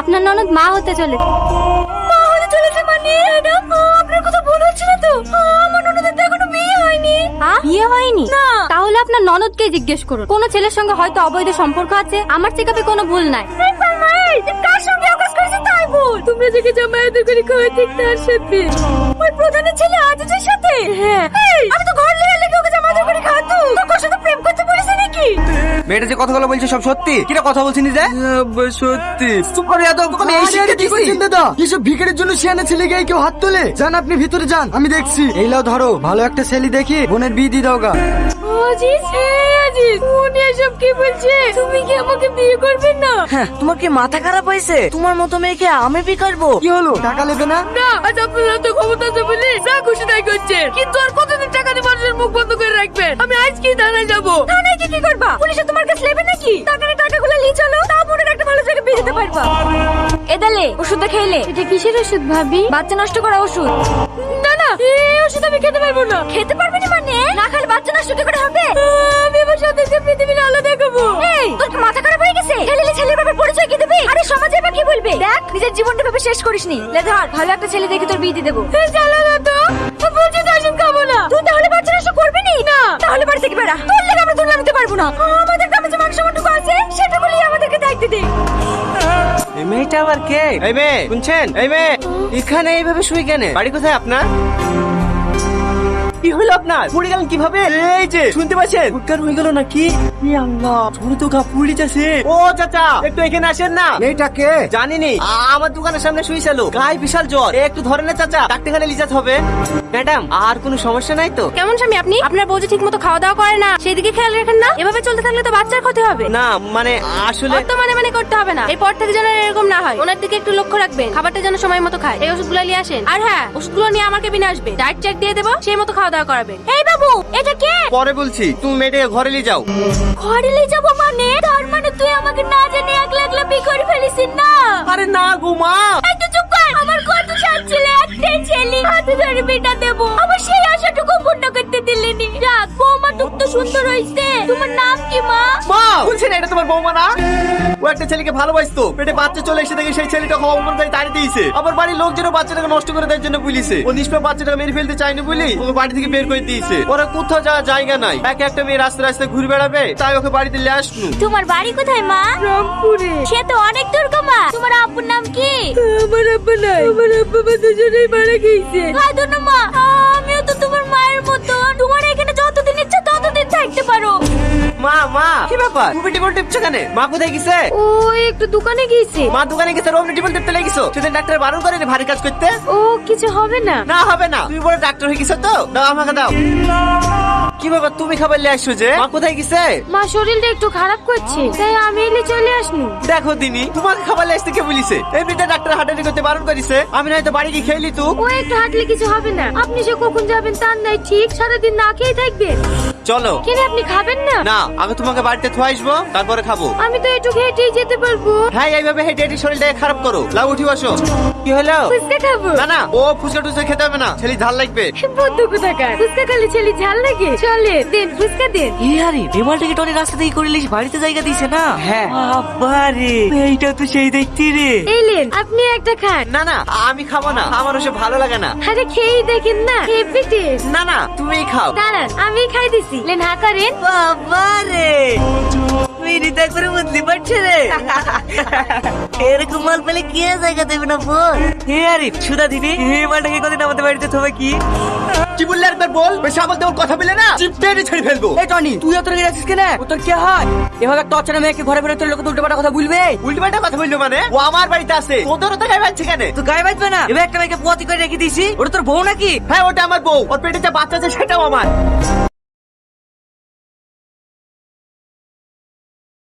আপনার ননদ মা হতে চলেছে। মা হতে চলেছে মানে? ম্যাডাম, আপনার কথা ভুল হচ্ছে না তো? আমার ননদের তো এখনো বিয়ে হয়নি। বিয়ে হয়নি? না। তাহলে আপনার ননদকে জিজ্ঞেস করুন, কোন ছেলের সঙ্গে হয়তো অবৈধ সম্পর্ক আছে। আমার চেকআপে কোনো ভুল নাই। কার সঙ্গে আকাশ করেছে তাই বল। তোমরা যে জামায়াতের করে খাওয়া ঠিক তার সাথে ওই প্রধানের ছেলে আজিজের সাথে। হ্যাঁ, আমি তো ঘর লেগে লেগে ওকে জামায়াতের করে খাওয়াতো। তোর সাথে প্রেম করতে বলেছে নাকি? মেয়েটা যে কথাগুলো বলছে সব সত্যি? কিরা কথা বলছিস যে? সত্যি। চুপ করে এত আমি এই শিক্ষা কি করছেন দাদা? এসব ভিখারির জন্য সিয়ানা ছেলে গায়ে কেউ হাত তোলে? যান আপনি ভিতরে যান, আমি দেখছি। এই লাও ধরো, ভালো একটা ছেলে দেখি বোনের বিয়ে দিয়ে দাও গা। আজিজ, আজিজ, উনি এসব কি বলছে? তুমি কি আমাকে বিয়ে করবে না? হ্যাঁ, তোমার কি মাথা খারাপ হয়েছে? তোমার মতো মেয়েকে আমি বিয়ে করবো? কি হলো, টাকা নেবে না? না, আজ আপনার তো ক্ষমতা আছে বলে যা খুশি তাই করছেন। কিন্তু আর কতদিন টাকা দিয়ে মানুষের মুখ বন্ধ করে রাখবেন? আমি আজকেই থানায় যাবো। থানায় কি করবা? পুলিশে তোমার কাছে নেবে নাকি? টাকাগুলো নিয়ে চলো, তারপর একটা ভালো জায়গায় বিয়ে দিতে পারবা। এদালে ওষুধটা খেলে। এটা কিসের ওষুধ ভাবি? বাচ্চা নষ্ট করা ওষুধ। না না, এই ওষুধ আমি খেতে পারবো না। খেতে পারবে না মানে? না খেলে বাচ্চা নষ্ট কি করে হবে? আমি আমার সাথে পৃথিবীর আলো দেখাবো। এই, তোর কি মাথা খারাপ হয়ে গেছে? খেলে ছেলের বাবার পরিচয় কি দিবি? আরে সমাজে বা কি বলবে? দেখ, নিজের জীবনটা ভেবে শেষ করিসনি। লে ধর, ভালো একটা ছেলে দেখে তোর বিয়ে দিয়ে দেবো। চলো না তো, বলছি তো ওষুধ খাবো না। তুই তাহলে বাচ্চা নষ্ট করবি নি? না, তাহলে বাড়ি থেকে বেড়া। তোর লেগে আমরা তুলনা নিতে পারবো না। আমাদের কাছে যে মান সম্মানটুকু আছে সেটা বলেই আমাদেরকে দায়িত্ব দে। এই মেয়েটা আবার কে? এই মেয়ে, শুনছেন? এই মেয়ে, এখানে এইভাবে শুই কেন? বাড়ি কোথায় আপনার? কি হলো আপনার? পড়ে গেলেন কিভাবে? এই যে শুনতে পাচ্ছেন, উদ্ধার হয়ে গেল নাকি? ই আল্লাহ, ছোট তো গা পুড়ে যাচ্ছে। ও চাচা, একটু এখানে আসেন না। মেয়েটা কে? জানিনি, আমার দোকানের সামনে শুয়েছিল, গায়ে বিশাল জ্বর। একটু ধরে না চাচা, ডাক্তারখানে নিয়ে যেতে হবে। ম্যাডাম, আর কোনো সমস্যা নাই তো? কেমন স্বামী আপনি? আপনার বউ যে ঠিক মতো খাওয়া দাওয়া করে না, সেদিকে খেয়াল রাখেন না? এভাবে চলতে থাকলে তো বাচ্চার ক্ষতি হবে। না মানে আসলে অত মানে করতে হবে না। এরপর থেকে যেন এরকম না হয়। ওনার দিকে একটু লক্ষ্য রাখবেন, খাবারটা যেন সময় মতো খায়। এই ওষুধগুলো নিয়ে আসেন। আর হ্যাঁ, ওষুধগুলো নিয়ে আমার কেবিনে আসবে। ডায়েট চেক দিয়ে দেবো, সেই মতো খাওয়া দাওয়া করাবেন। এই বাবু, এটা কে? পরে বলছি, তুমি মেয়েটাকে ঘরে নিয়ে যাও। ঘরে নিয়ে যাবো মানে? তার মানে তুই আমাকে না জানি একলা একলা বিয়ে করে ফেলিস না? আরে না গো মা। একটু চুপ কর। আমার কত সাত ছেলে, একটাই ছেলে। হাতে ধরে বিটা দেবো, আমার সেই আশাটুকু পূর্ণ করতে দিলেনি। যাক, বৌমা টুক তো সুন্দর হয়েছে। তোমার নাম কি মা? মা, বলছেন এটা তোমার বৌমা না? ও একটা ছেলেকে ভালোবাসতো, পেটে বাচ্চা চলে এসে দেখে সেই ছেলেটা অপমান করে তাড়িয়ে দিয়েছে। আবার বাড়ির লোকজনও বাচ্চাটাকে নষ্ট করে দেওয়ার জন্য পুলিশে। ও নিষ্পাপ বাচ্চাটাকে মেরে ফেলতে চায়নি বলে ওকে বাড়ি থেকে বের করে দিয়েছে। ওরা কোথাও যাওয়ার জায়গা নাই। একটা মেয়ে রাস্তায় রাস্তায় ঘুরে বেড়াবে, তাই ওকে বাড়িতে নিয়ে আসনু। তোমার বাড়ি কোথায় মা? রামপুরে। সে তো অনেক দূর গো মা। তোমার আব্বুর নাম কি? আমার আব্বা নাই, আমার আব্বা মা দুজনেই মারা গেছে। কাঁদো না মা, আমিও তো তোমার মায়ের মতো। তোমার এখানে যতদিন ইচ্ছা ততদিন থাকতে পারো। মা মা, কি ব্যাপার? তুমি টিপল টিপছো কেন? মা কোথায় গেছে? ও একটু দোকানে গিয়েছে। মা দোকানে গেছে, রোমনি টিপল টিপতে লেগেছো। সেদিন ডাক্তার বারণ করেনি ভারী কাজ করতে। ও কিছু হবে না। না হবে না, তুমি বড় ডাক্তার হয়ে গেছো তো। দাও আমাকে দাও। কি ব্যাপার, তুমি খাবার নিয়ে আসছো যে? মা কোথায় গেছে? মা শরীরটা একটু খারাপ করছে, তাই আমি এলে চলে আসনু। দেখো দিনি, তোমাকে খাবার নিয়ে আসতে কে বলিছে? এমনিতে ডাক্তার হাঁটাহাঁটি করতে বারণ করেছে। আমি নয়তো বাড়ি গিয়ে খেয়ে নিতু। ও একটু হাঁটলে কিছু হবে না। আপনি যে কখন যাবেন তার নাই ঠিক। সারাদিন না খেয়ে থাকবেন। চলো। কিনে আপনি খাবেন না? না, আগে তোমাকে বাড়িতে থুয়ে আসবো, তারপরে খাবো। আমি তো একটু হেঁটেই যেতে পারবো। হ্যাঁ, এইভাবে হেঁটে হেঁটে শরীরটাকে খারাপ করো। লাউ উঠি বসো। কি হলো? ফুচকা খাবো। না না, ও ফুচকা টুচকা খেতে হবে না, ছেলে ঝাল লাগবে। বদ্ধ কোথাকার। ফুচকা খালি ছেলে ঝাল লাগে? চলে দেন, ফুচকা দেন। আরে বিমানটাকে টনি রাস্তা থেকে করে লিস, বাড়িতে জায়গা দিয়েছে না? হ্যাঁ। আবারে এইটা তো সেই দেখতে রে। এই লেন, আপনি একটা খান। না না, আমি খাবো না, আমার ওসব ভালো লাগে না। আরে খেয়েই দেখেন না, হেভি টেস্ট। না না, তুমিই খাও। দাঁড়ান, আমি খাই দিছি। লেন হা করেন। বাবারে মেরিটা করে বদলি পারছে রে। এরকম মাল পেলে কে জায়গা দেবে না বল? হে আরে সুদা দিদি, এই মালটাকে কদিন আমাদের বাড়িতে থবে কি? কি বললে একবার বল? বেশি আমার দেওয়ার কথা বলে না, চিপটে ছেড়ে ফেলবো। এই টনি, তুই অত রেগে যাচ্ছিস কেন? ও তোর কি হয়? এভাবে একটা অচেনা মেয়েকে ঘরে বেরোতে লোক উল্টো পাল্টা কথা বলবে? উল্টো কথা বললো মানে? ও আমার বাড়িতে আছে, তোদের তো গায়ে বাজছে কেন? তুই গায়ে বাজবে না? এবার একটা মেয়েকে পোয়াতি করে রেখে দিয়েছি, ওটা তোর বউ নাকি? হ্যাঁ, ওটা আমার বউ। ওর পেটে যে বাচ্চা আছে সেটাও আমার।